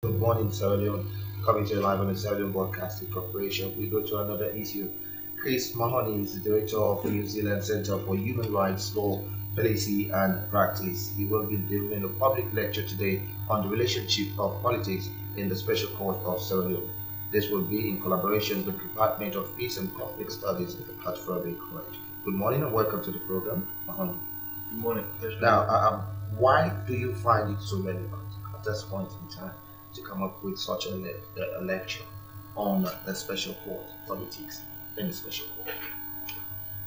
Good morning, Sierra Leone. Coming to you live on the Sierra Leone Broadcasting Corporation. We go to another issue. Chris Mahony is the director of the New Zealand Center for Human Rights Law, Policy and Practice. He will be delivering a public lecture today on the relationship of politics in the Special Court of Sierra Leone. This will be in collaboration with the Department of Peace and Conflict Studies at Furby College. Good morning and welcome to the program, Mahony. Good morning. Now, why do you find it so relevant at this point in time to come up with such a lecture on the special court politics in the special court?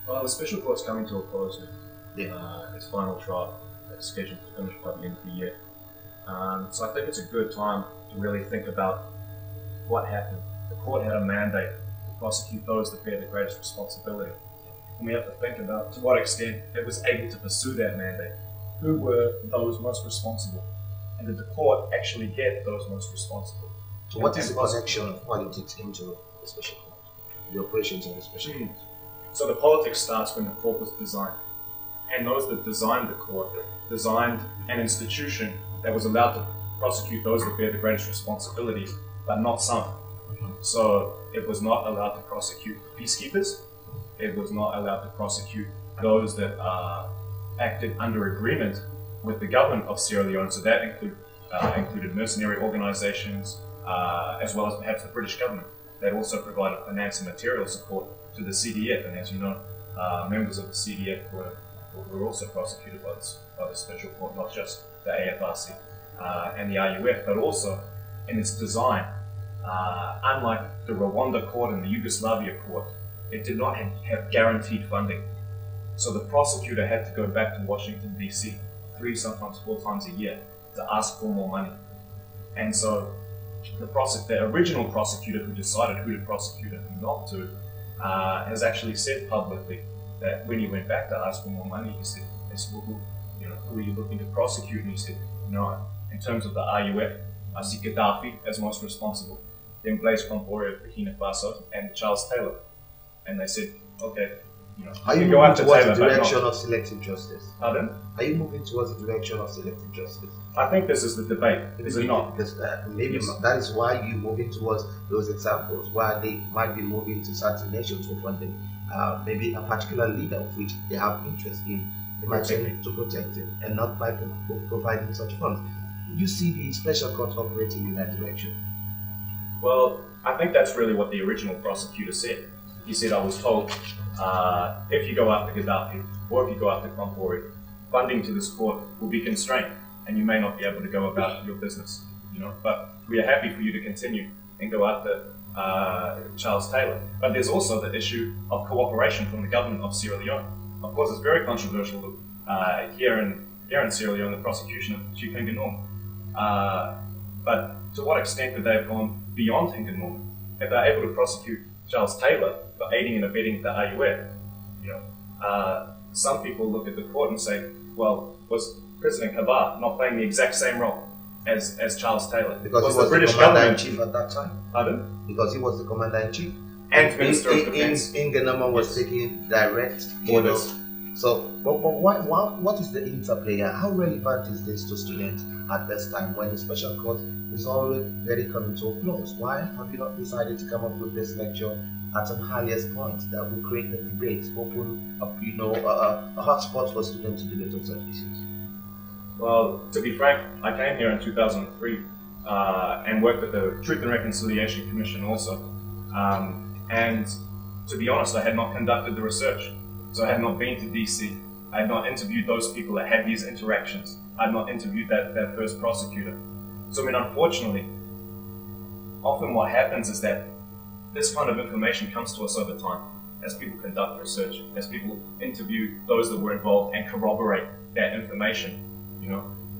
Well, the special court's coming to a close with Yeah. its final trial that's scheduled to finish by the end of the year. So I think it's a good time to really think about what happened. The court had a mandate to prosecute those that bear the greatest responsibility. And we have to think about to what extent it was able to pursue that mandate. Who were those most responsible? And did the court actually get those most responsible? So what is the connection of politics into the special court, the operations of the special court? So the politics starts when the court was designed. And those that designed the court designed an institution that was allowed to prosecute those that bear the greatest responsibilities, but not some. So it was not allowed to prosecute peacekeepers. It was not allowed to prosecute those that acted under agreement with the government of Sierra Leone. So that included mercenary organizations, as well as perhaps the British government. That also provided finance and material support to the CDF. And as you know, members of the CDF were also prosecuted by the special court, not just the AFRC and the RUF, but also in its design. Unlike the Rwanda court and the Yugoslavia court, it did not have guaranteed funding. So the prosecutor had to go back to Washington, D.C. 3, sometimes 4 times a year to ask for more money. And so the original prosecutor who decided who to prosecute and who not to has actually said publicly that when he went back to ask for more money, he said, well, who are you looking to prosecute? And he said, in terms of the RUF, I see Gaddafi as most responsible, then Blaise Compaoré of Burkina Faso, and Charles Taylor. And they said, okay, Are you go moving after towards Taylor, the but direction not. of selective justice? Pardon? Are you moving towards the direction of selective justice? I think this is the debate, is it not? Because maybe Yes. that is why you're moving towards those examples, why they might be moving to certain nations for funding, maybe a particular leader of which they have interest in. They might tend to protect it and not by providing such funds. You see the special court operating in that direction. Well, I think that's really what the original prosecutor said. He said, I was told, if you go after Gaddafi or if you go after Compaoré, funding to this court will be constrained and you may not be able to go about your business. But we are happy for you to continue and go after Charles Taylor. But there's also the issue of cooperation from the government of Sierra Leone. Of course, it's very controversial here in Sierra Leone, the prosecution of Chief Hinga Norman. But to what extent could they have gone beyond Hinga Norman? If they're able to prosecute Charles Taylor for aiding and abetting the RUF, some people look at the court and say, well, was President Kabar not playing the exact same role as Charles Taylor? Because was he was the British the commander in government chief at that time. Pardon? Because he was the commander in chief. And Minister of Defense. Hinga Norman was Yes. taking direct Orders. So, but what is the interplay here? How relevant is this to students at this time when the special court is already coming to a close? Why have you not decided to come up with this lecture at an earliest point that will create the debate, open up, a hotspot for students to debate on such issues? Well, to be frank, I came here in 2003 and worked with the Truth and Reconciliation Commission also. And to be honest, I had not conducted the research. So I had not been to DC. I had not interviewed those people that had these interactions. I had not interviewed that first prosecutor. So unfortunately, often what happens is that this kind of information comes to us over time as people conduct research, as people interview those that were involved and corroborate that information.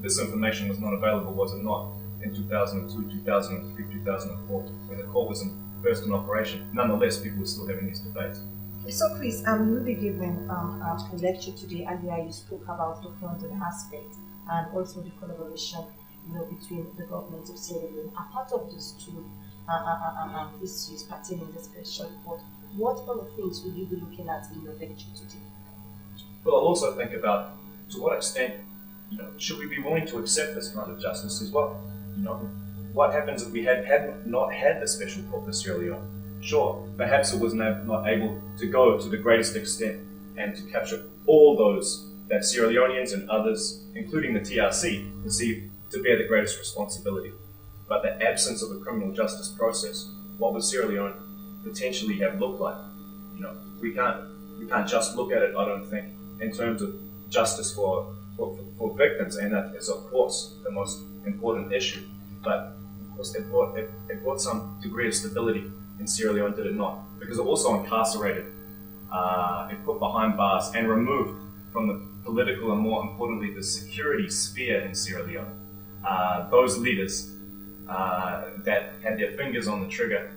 This information was not available, was it not, in 2002, 2003, 2004, when the court was first in operation. Nonetheless, people were still having these debates. So Chris, you will be given a lecture today. Earlier you spoke about the funding aspect and also the collaboration between the government of Sierra Leone. A part of these two issues pertaining the special court, what other things will you be looking at in your lecture today? Well, I'll also think about to what extent should we be willing to accept this kind of justice as well? what happens if we had not had the special court for Sierra Leone? Sure, perhaps it was not able to go to the greatest extent and to capture all those that Sierra Leoneans and others, including the TRC, perceive to bear the greatest responsibility. But the absence of a criminal justice process, what would Sierra Leone potentially have looked like? You know, we can't just look at it, I don't think, in terms of justice for victims, and that is of course the most important issue. But of course it brought some degree of stability in Sierra Leone, did it not? Because it also incarcerated, it put behind bars and removed from the political and, more importantly, the security sphere in Sierra Leone those leaders that had their fingers on the trigger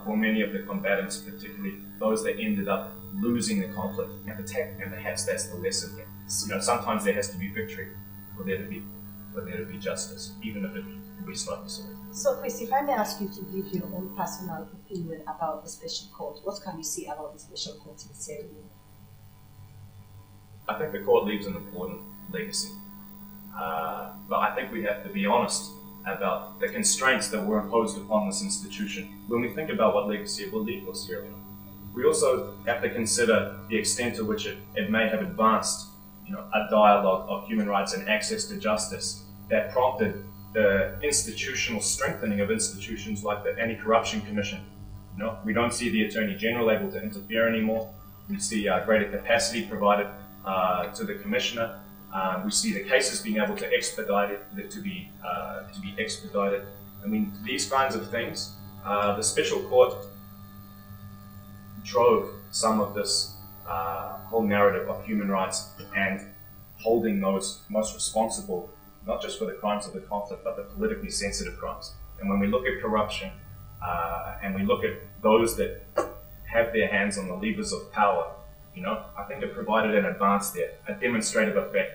for many of the combatants, particularly those that ended up losing the conflict. And perhaps that's the lesson here. You know, sometimes there has to be victory for there to be justice, even if it will be slightly slow. So, Chris, if I may ask you to give your own personal opinion about the special court, what can you say about the special court in Sierra Leone? I think the court leaves an important legacy. But I think we have to be honest about the constraints that were imposed upon this institution when we think about what legacy it will leave for Sierra Leone. We also have to consider the extent to which it may have advanced, you know, a dialogue of human rights and access to justice that prompted the institutional strengthening of institutions like the Anti-Corruption Commission. You know, we don't see the Attorney General able to interfere anymore. We see greater capacity provided to the Commissioner. We see the cases being able to to be expedited. I mean, these kinds of things. The special court drove some of this whole narrative of human rights and holding those most responsible, not just for the crimes of the conflict, but the politically sensitive crimes. And when we look at corruption and we look at those that have their hands on the levers of power, you know, I think it provided an advance there, a demonstrative effect,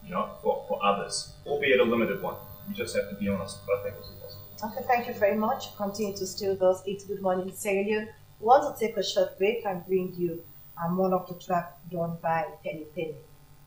you know, for others, albeit a limited one. You just have to be honest, but I think it was possible. Okay, thank you very much. Continue to stay with us. It's Good Morning Sierra Leone. We want to take a short break and bring you one of the track done by Penny Penny.